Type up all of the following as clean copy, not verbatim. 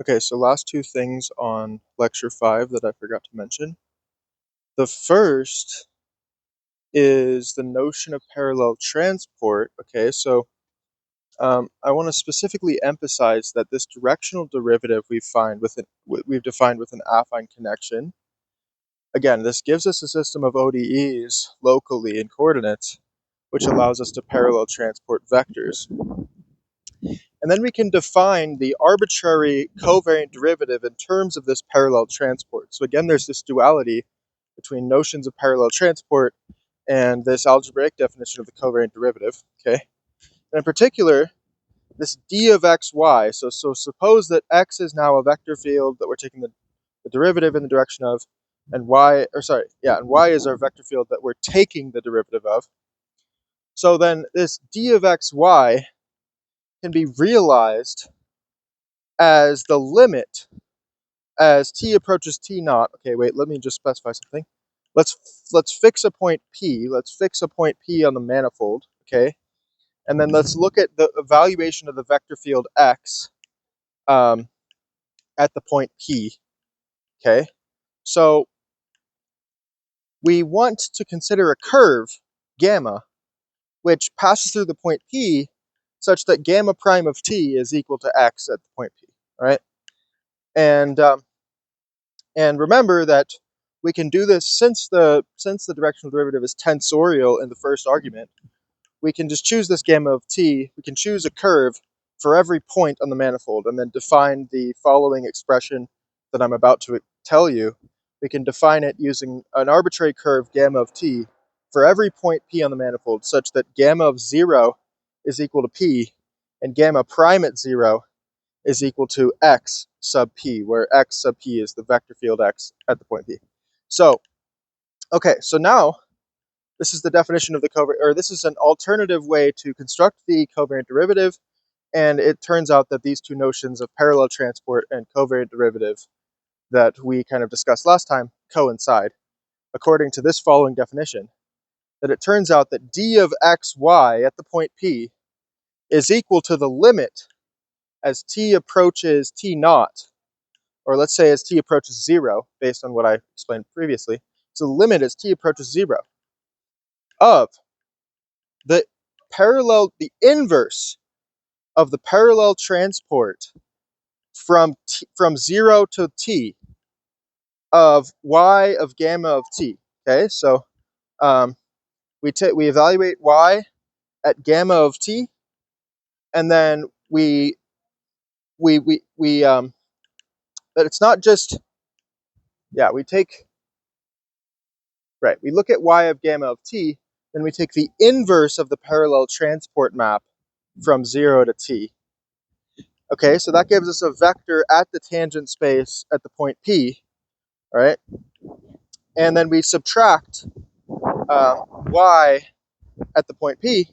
Okay, so last two things on lecture 5 that I forgot to mention. The first is the notion of parallel transport. Okay, so I want to specifically emphasize that this directional derivative we've defined with an affine connection. Again, this gives us a system of ODEs locally in coordinates, which allows us to parallel transport vectors. And then we can define the arbitrary covariant derivative in terms of this parallel transport. So again, there's this duality between notions of parallel transport and this algebraic definition of the covariant derivative, okay? And in particular, this d of xy, so suppose that x is now a vector field that we're taking the derivative in the direction of, and y is our vector field that we're taking the derivative of. So then this d of xy can be realized as the limit as t approaches t naught. Okay, wait, let me just specify something. Let's fix a point P. Let's fix a point P on the manifold, okay? And then let's look at the evaluation of the vector field X at the point P, okay? So we want to consider a curve, gamma, which passes through the point P such that gamma prime of t is equal to x at the point P, all right? And remember that we can do this since the directional derivative is tensorial in the first argument. We can just choose this gamma of t. We can choose a curve for every point on the manifold and then define the following expression that I'm about to tell you. We can define it using an arbitrary curve gamma of t for every point p on the manifold such that gamma of 0 is equal to p and gamma prime at 0 is equal to x sub p, where x sub p is the vector field x at the point P. So, okay, so now this is the definition of the covariant, or this is an alternative way to construct the covariant derivative, and it turns out that these two notions of parallel transport and covariant derivative that we kind of discussed last time coincide, according to this following definition, that it turns out that d of xy at the point P is equal to the limit as t approaches t naught, or let's say as t approaches 0, based on what I explained previously. So the limit as t approaches 0 of the inverse of the parallel transport from 0 to t of y of gamma of t. Okay, so we evaluate y at gamma of t, and then but it's not just, we look at y of gamma of t, then we take the inverse of the parallel transport map from 0 to t. Okay, so that gives us a vector at the tangent space at the point P, all right? And then we subtract y at the point P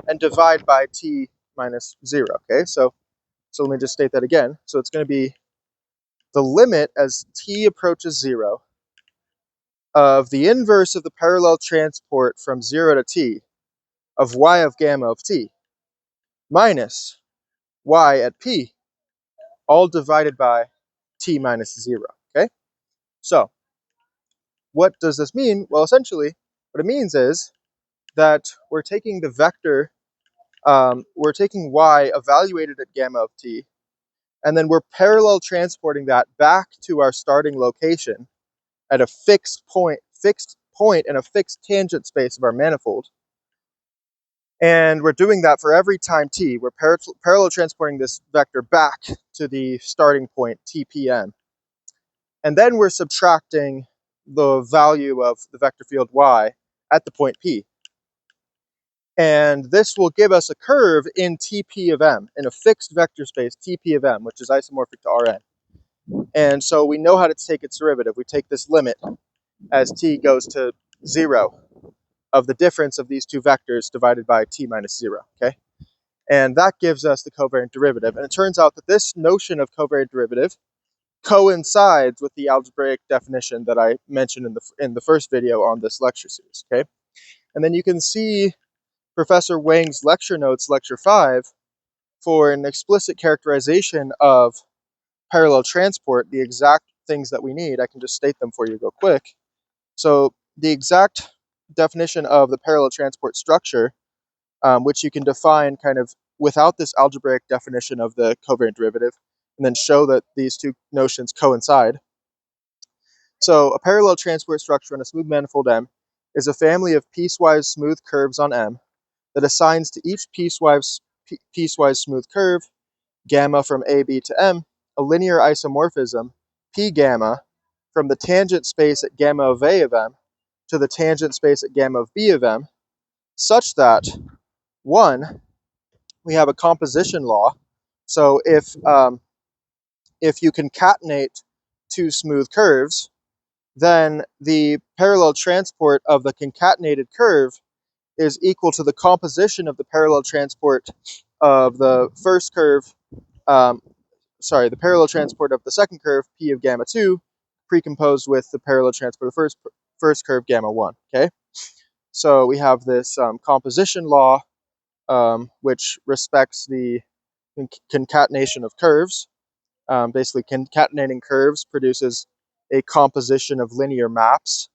and divide by t minus 0, okay? So let me just state that again. So it's going to be the limit as t approaches 0 of the inverse of the parallel transport from 0 to t of y of gamma of t minus y at p, all divided by t minus 0, okay? So what does this mean? Well, essentially, what it means is that we're taking the vector, we're taking y evaluated at gamma of t, and then we're parallel transporting that back to our starting location at a fixed point in a fixed tangent space of our manifold. And we're doing that for every time t. We're parallel transporting this vector back to the starting point, tpn. And then we're subtracting the value of the vector field y at the point P. And this will give us a curve in Tp of m, in a fixed vector space, Tp of m, which is isomorphic to Rn. And so we know how to take its derivative. We take this limit as t goes to 0 of the difference of these two vectors divided by t minus 0, okay? And that gives us the covariant derivative. And it turns out that this notion of covariant derivative coincides with the algebraic definition that I mentioned in the first video on this lecture series, okay? And then you can see Professor Wang's lecture notes, lecture 5, for an explicit characterization of parallel transport, the exact things that we need, I can just state them for you real quick. So the exact definition of the parallel transport structure, which you can define kind of without this algebraic definition of the covariant derivative, and then show that these two notions coincide. So a parallel transport structure on a smooth manifold M is a family of piecewise smooth curves on M that assigns to each piecewise smooth curve, gamma from AB to M, a linear isomorphism, P gamma, from the tangent space at gamma of A of M to the tangent space at gamma of B of M, such that, one, we have a composition law. So if you concatenate two smooth curves, then the parallel transport of the concatenated curve is equal to the composition of the parallel transport of the first curve, the parallel transport of the second curve, P of gamma 2, precomposed with the parallel transport of the first curve, gamma 1, okay? So we have this composition law, which respects the concatenation of curves. Basically, concatenating curves produces a composition of linear maps,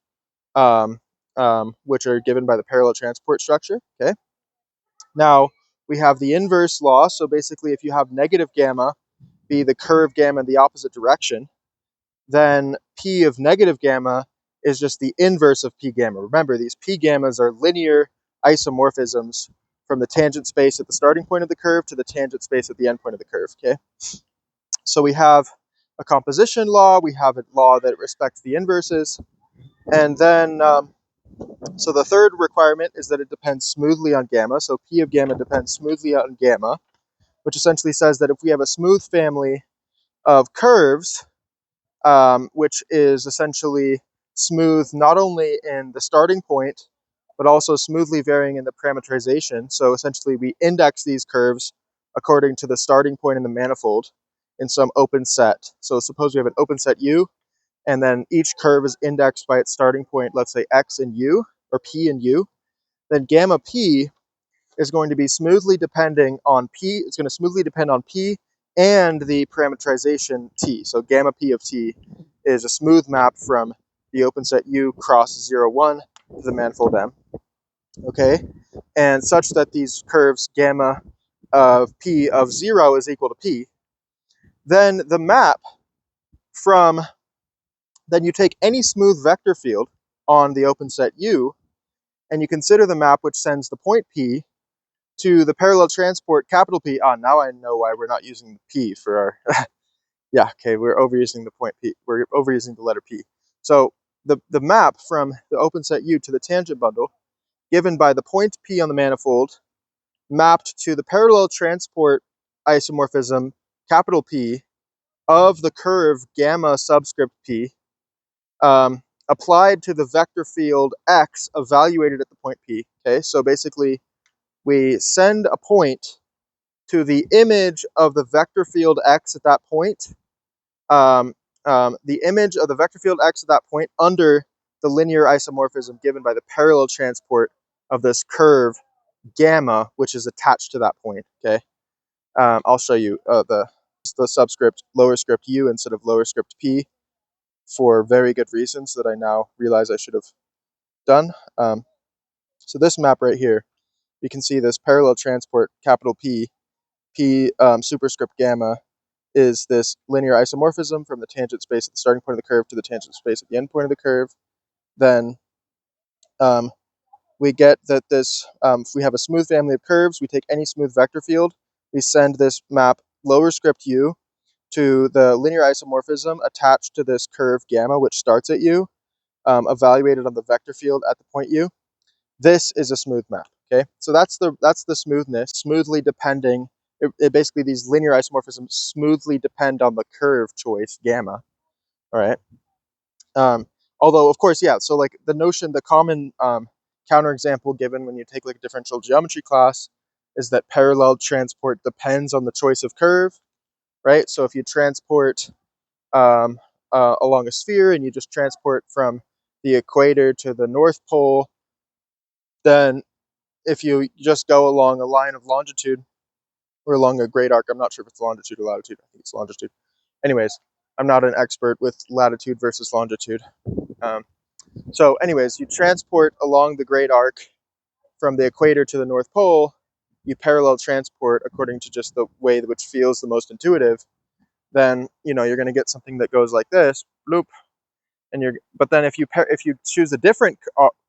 which are given by the parallel transport structure, okay? Now, we have the inverse law. So basically, if you have negative gamma be the curve gamma in the opposite direction, then P of negative gamma is just the inverse of P gamma. Remember, these P gammas are linear isomorphisms from the tangent space at the starting point of the curve to the tangent space at the end point of the curve, okay? So we have a composition law, we have a law that respects the inverses, and then, so the third requirement is that it depends smoothly on gamma. So P of gamma depends smoothly on gamma, which essentially says that if we have a smooth family of curves, which is essentially smooth not only in the starting point, but also smoothly varying in the parameterization. So essentially we index these curves according to the starting point in the manifold in some open set. So suppose we have an open set U, and then each curve is indexed by its starting point, let's say X and U, or P and U. Then gamma P is going to be smoothly depending on P. It's going to smoothly depend on P and the parameterization T. So gamma P of T is a smooth map from the open set U cross 0, 1 to the manifold M. Okay? And such that these curves gamma of P of 0 is equal to P. Then the map from, then you take any smooth vector field on the open set U, and you consider the map which sends the point P to the parallel transport capital P. Now I know why we're not using the P for our, yeah, okay, we're overusing the point P. We're overusing the letter P. So the map from the open set U to the tangent bundle, given by the point P on the manifold, mapped to the parallel transport isomorphism capital P of the curve gamma subscript P, applied to the vector field X evaluated at the point P. Okay, so basically we send a point to the image of the vector field X at that point, the image of the vector field X at that point under the linear isomorphism given by the parallel transport of this curve gamma, which is attached to that point, okay? I'll show you the subscript lower script U instead of lower script P for very good reasons that I now realize I should have done. So this map right here, you can see this parallel transport capital P superscript gamma is this linear isomorphism from the tangent space at the starting point of the curve to the tangent space at the end point of the curve. Then we get that this, if we have a smooth family of curves, we take any smooth vector field, we send this map lower script U to the linear isomorphism attached to this curve gamma, which starts at U, evaluated on the vector field at the point U. This is a smooth map, okay? So that's the smoothness, smoothly depending. It basically, these linear isomorphisms smoothly depend on the curve choice, gamma, all right? Although, of course, yeah, so like the notion, the common counterexample given when you take like a differential geometry class is that parallel transport depends on the choice of curve, right? So if you transport along a sphere and you just transport from the equator to the North Pole, then if you just go along a line of longitude or along a great arc, I'm not sure if it's longitude or latitude, I think it's longitude, anyways, I'm not an expert with latitude versus longitude. So anyways, you transport along the great arc from the equator to the North Pole, you parallel transport according to just the way which feels the most intuitive, then you're going to get something that goes like this, bloop, but then if you choose a different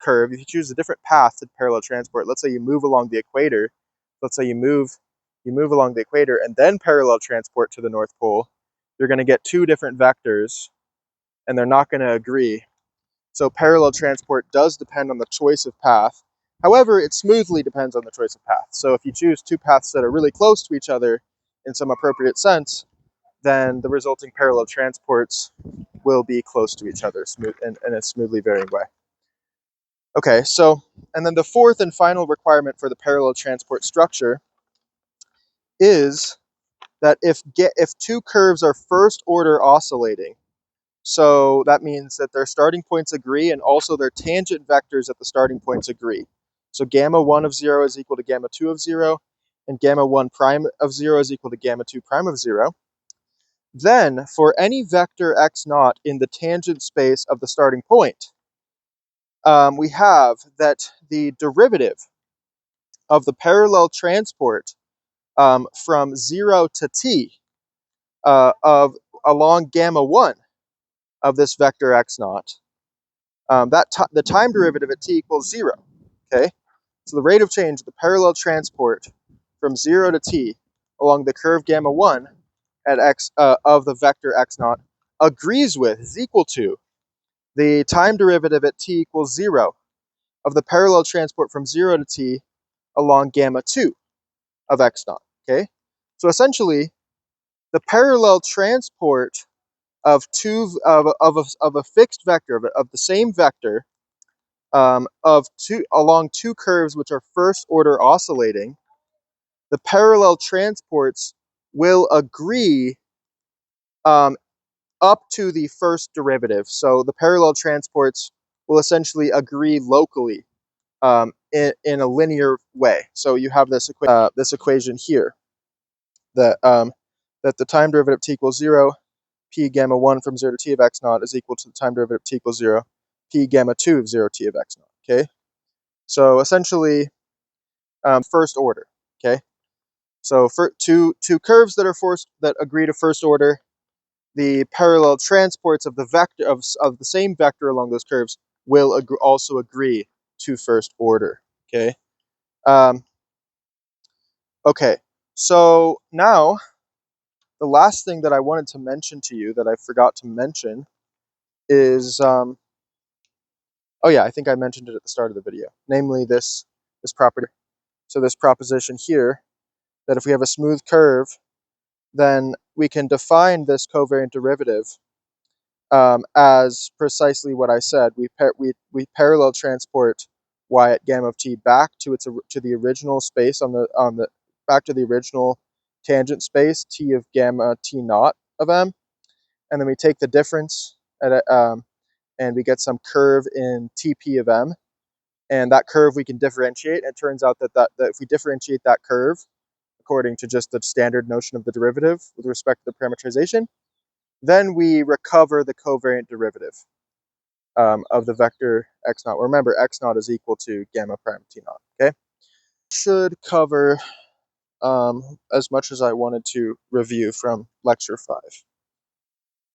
curve, if you choose a different path to parallel transport, let's say you move along the equator, let's say you move along the equator and then parallel transport to the North Pole, you're going to get two different vectors, and they're not going to agree. So parallel transport does depend on the choice of path. However, it smoothly depends on the choice of path. So if you choose two paths that are really close to each other in some appropriate sense, then the resulting parallel transports will be close to each other in a smoothly varying way. Okay, so, and then the fourth and final requirement for the parallel transport structure is that if two curves are first order oscillating, so that means that their starting points agree and also their tangent vectors at the starting points agree. So gamma 1 of 0 is equal to gamma 2 of 0, and gamma 1 prime of 0 is equal to gamma 2 prime of 0. Then, for any vector x naught in the tangent space of the starting point, we have that the derivative of the parallel transport from 0 to t of along gamma 1 of this vector x naught, the time derivative at t equals 0. Okay, so the rate of change of the parallel transport from 0 to t along the curve gamma 1 at x of the vector x naught agrees with, is equal to, the time derivative at t equals 0 of the parallel transport from 0 to t along gamma 2 of x naught. Okay, so essentially the parallel transport of a fixed vector of the same vector along two curves which are first order oscillating, the parallel transports will agree up to the first derivative. So the parallel transports will essentially agree locally in a linear way. So you have this equation here that that the time derivative t equals 0, p gamma 1 from 0 to t of x naught is equal to the time derivative t equals 0, p gamma 2 of 0 t of x naught. Okay, so essentially first order. Okay, so for two curves that agree to first order, the parallel transports of the vector of the same vector along those curves will also agree to first order. Okay. Okay. So now the last thing that I wanted to mention to you that I forgot to mention is oh yeah, I think I mentioned it at the start of the video, namely this property. So this proposition here, that if we have a smooth curve, then we can define this covariant derivative as precisely what I said. We parallel transport y at gamma of t back to the original space back to the original tangent space t of gamma t naught of m, and then we take the difference and we get some curve in tp of m, and that curve we can differentiate. It turns out that if we differentiate that curve according to just the standard notion of the derivative with respect to the parametrization, then we recover the covariant derivative of the vector x naught. Remember, x naught is equal to gamma prime t naught. Okay, should cover as much as I wanted to review from lecture 5.